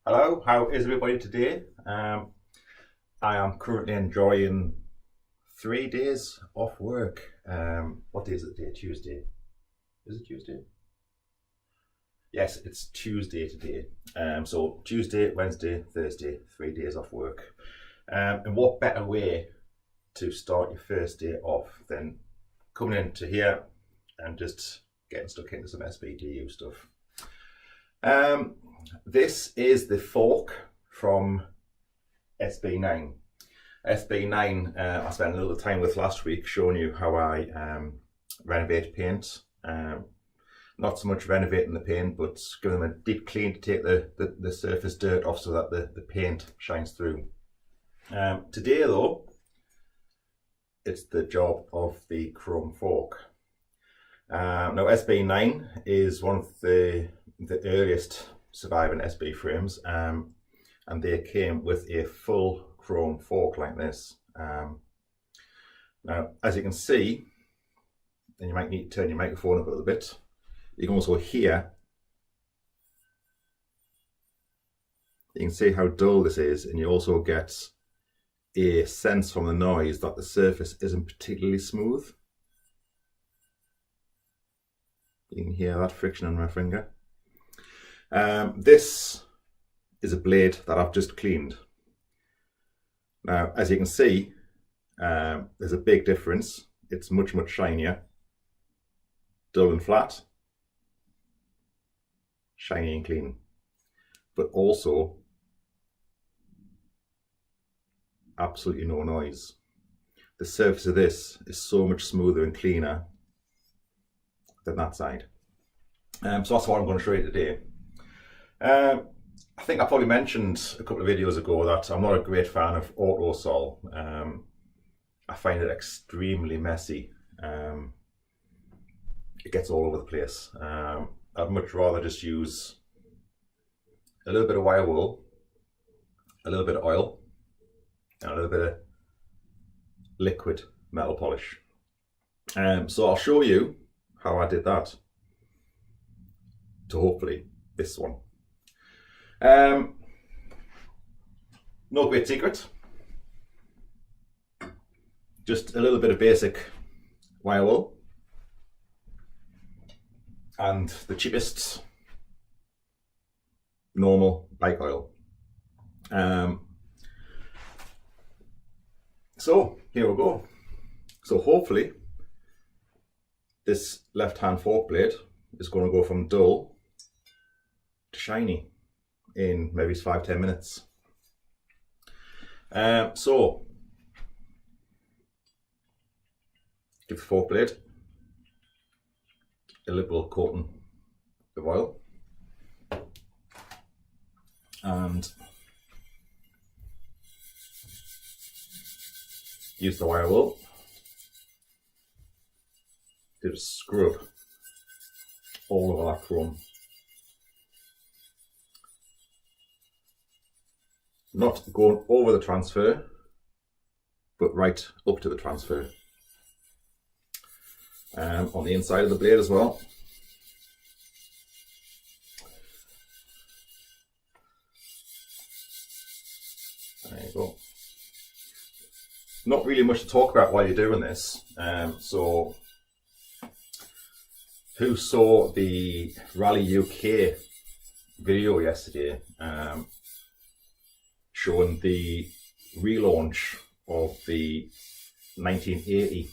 Hello, how is everybody today? I am currently enjoying 3 days off work. What day is it today? Tuesday. Is it Tuesday? Yes, it's Tuesday today. So Tuesday, Wednesday, Thursday, 3 days off work. And what better way to start your first day off than coming into here and just getting stuck into some SBDU stuff. This is the fork from SB9. SB9 I spent a little time with last week showing you how I renovate paint. Not so much renovating the paint, but giving them a deep clean to take the surface dirt off so that the paint shines through. Today though, it's the job of the chrome fork. Now SB9 is one of the earliest surviving SB frames, and they came with a full chrome fork like this. Now, as you can see, and you might need to turn your microphone up a little bit, you can also hear, you can see how dull this is, and you also get a sense from the noise that the surface isn't particularly smooth. You can hear that friction on my finger. This is a blade that I've just cleaned. Now, as you can see, there's a big difference. It's much shinier. Dull and flat, shiny and clean. But also, absolutely no noise. The surface of this is so much smoother and cleaner than that side. So that's what I'm going to show you today. I think I probably mentioned a couple of videos ago that I'm not a great fan of autosol. I find it extremely messy. It gets all over the place. I'd much rather just use a little bit of wire wool, a little bit of oil, and a little bit of liquid metal polish. So I'll show you how I did that to hopefully this one. No great secret, just a little bit of basic wire wool and the cheapest normal bike oil. So here we go. So hopefully this left hand fork blade is going to go from dull to shiny in maybe 5-10 minutes. So give the fork blade a liberal coating of oil and use the wire wool to scrub all over that chrome. Not going over the transfer, but right up to the transfer. On the inside of the blade as well. There you go. Not really much to talk about while you're doing this. So, who saw the Rally UK video yesterday? Showing the relaunch of the 1980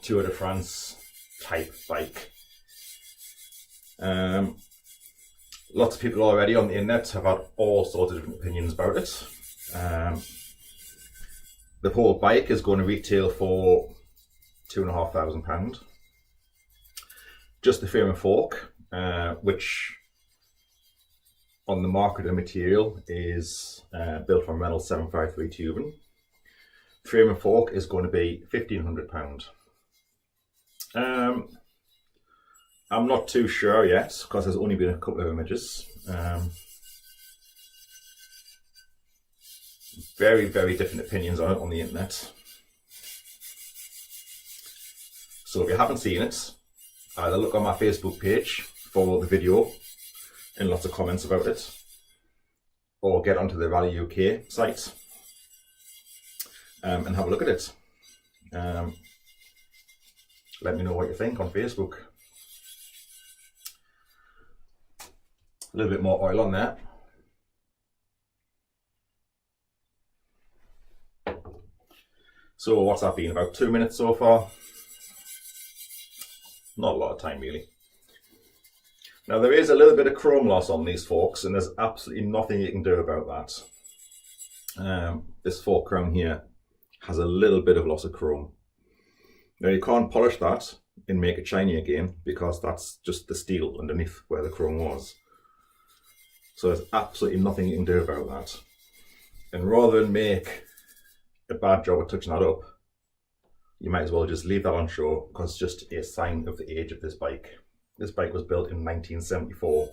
Tour de France type bike. Lots of people already on the internet have had all sorts of different opinions about it. The whole bike is going to retail for £2,500. Just the frame and fork, which on the market and material is built from Reynolds 753 tubing. Frame and fork is going to be £1,500. I'm not too sure yet because there's only been a couple of images. Very different opinions on it on the internet. So if you haven't seen it, either look on my Facebook page, follow the video, and lots of comments about it, or get onto the Rally UK site and have a look at it. Let me know what you think on Facebook. A little bit more oil on there. So what's that been, about 2 minutes so far? Not a lot of time really. Now there is a little bit of chrome loss on these forks, and there's absolutely nothing you can do about that. This fork crown here has a little bit of loss of chrome. Now you can't polish that and make it shiny again, because that's just the steel underneath where the chrome was. So there's absolutely nothing you can do about that. And rather than make a bad job of touching that up, you might as well just leave that on show, because it's just a sign of the age of this bike. This bike was built in 1974,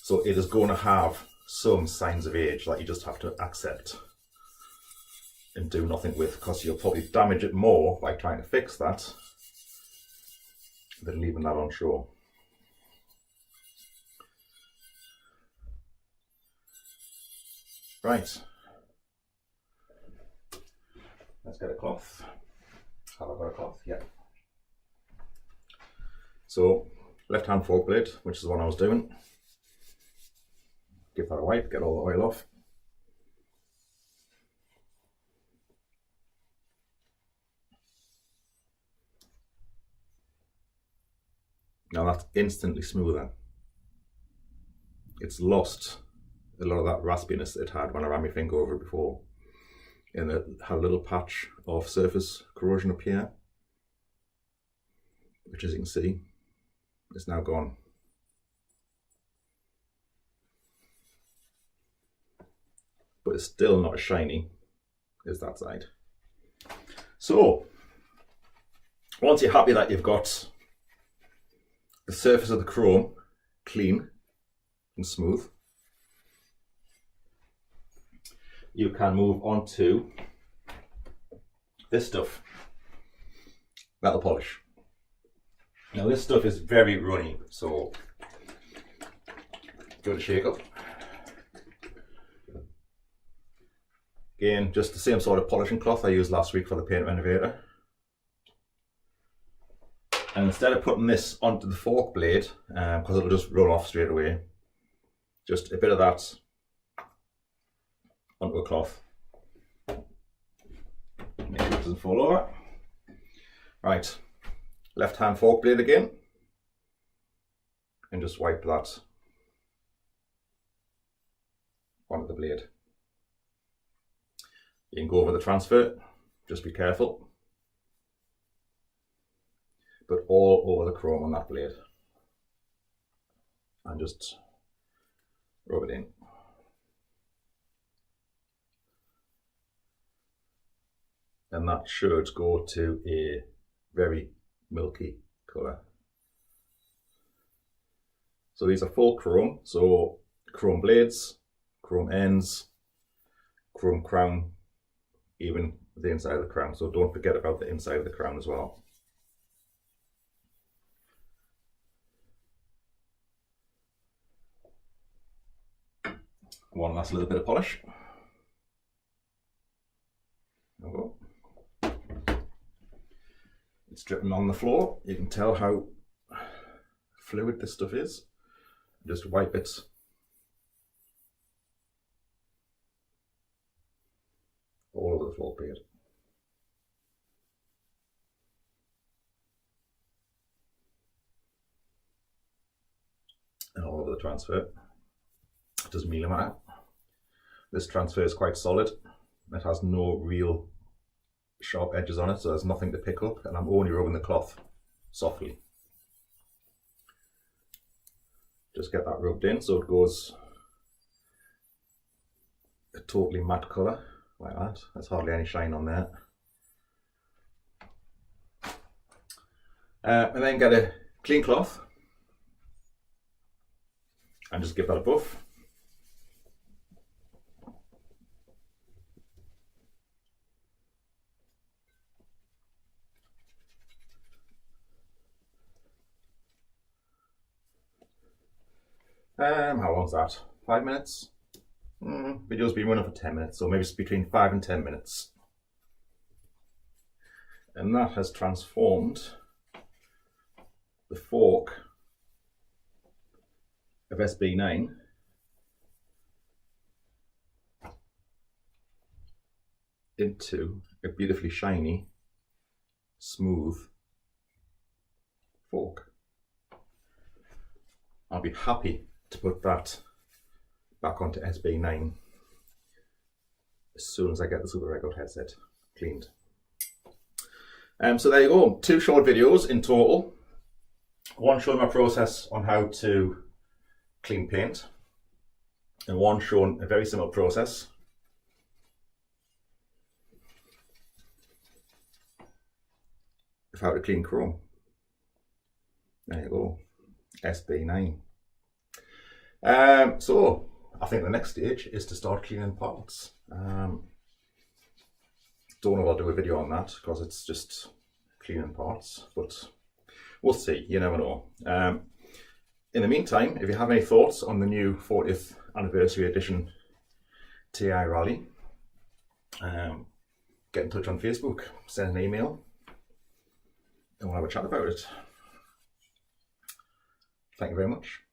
so it is going to have some signs of age that you just have to accept and do nothing with, because you'll probably damage it more by trying to fix that than leaving that on show. Right, let's get a cloth. Have I got a cloth? Yeah. So, left hand fork blade, which is the one I was doing. Give that a wipe, get all the oil off. Now that's instantly smoother. It's lost a lot of that raspiness it had when I ran my finger over it before. And it had a little patch of surface corrosion up here, which, as you can see, is now gone. But it's still not as shiny as that side. So, once you're happy that you've got the surface of the chrome clean and smooth, you can move on to this stuff, metal polish. Now this stuff is very runny, so give it a shake up. Again, just the same sort of polishing cloth I used last week for the paint renovator. And instead of putting this onto the fork blade, because it'll just roll off straight away, just a bit of that onto a cloth. Make sure it doesn't fall over. Right, left hand fork blade again, and just wipe that onto the blade. You can go over the transfer, just be careful, but all over the chrome on that blade, and just rub it in. And that should go to a very milky colour. So these are full chrome, so chrome blades, chrome ends, chrome crown, even the inside of the crown. So don't forget about the inside of the crown as well. One last little bit of polish. There we go. It's dripping on the floor. You can tell how fluid this stuff is. Just wipe it all over the floor plate. And all over the transfer. It doesn't really matter. This transfer is quite solid. It has no real sharp edges on it, so there's nothing to pick up, and I'm only rubbing the cloth softly. Just get that rubbed in so it goes a totally matte colour like that. There's hardly any shine on there. And then get a clean cloth and just give that a buff. How long's that? 5 minutes? Video's been running for 10 minutes, so maybe it's between 5 and 10 minutes. And that has transformed the fork of SB9 into a beautifully shiny, smooth fork. I'll be happy to put that back onto SB9 as soon as I get the Super Record headset cleaned. So there you go, 2 short videos in total. One showing my process on how to clean paint, and one showing a very simple process of how to clean chrome. There you go, SB9. So I think the next stage is to start cleaning parts. Don't know if I'll do a video on that because it's just cleaning parts, but we'll see, you never know. In the meantime, if you have any thoughts on the new 40th anniversary edition TI Rally, get in touch on Facebook, send an email, and we'll have a chat about it. Thank you very much.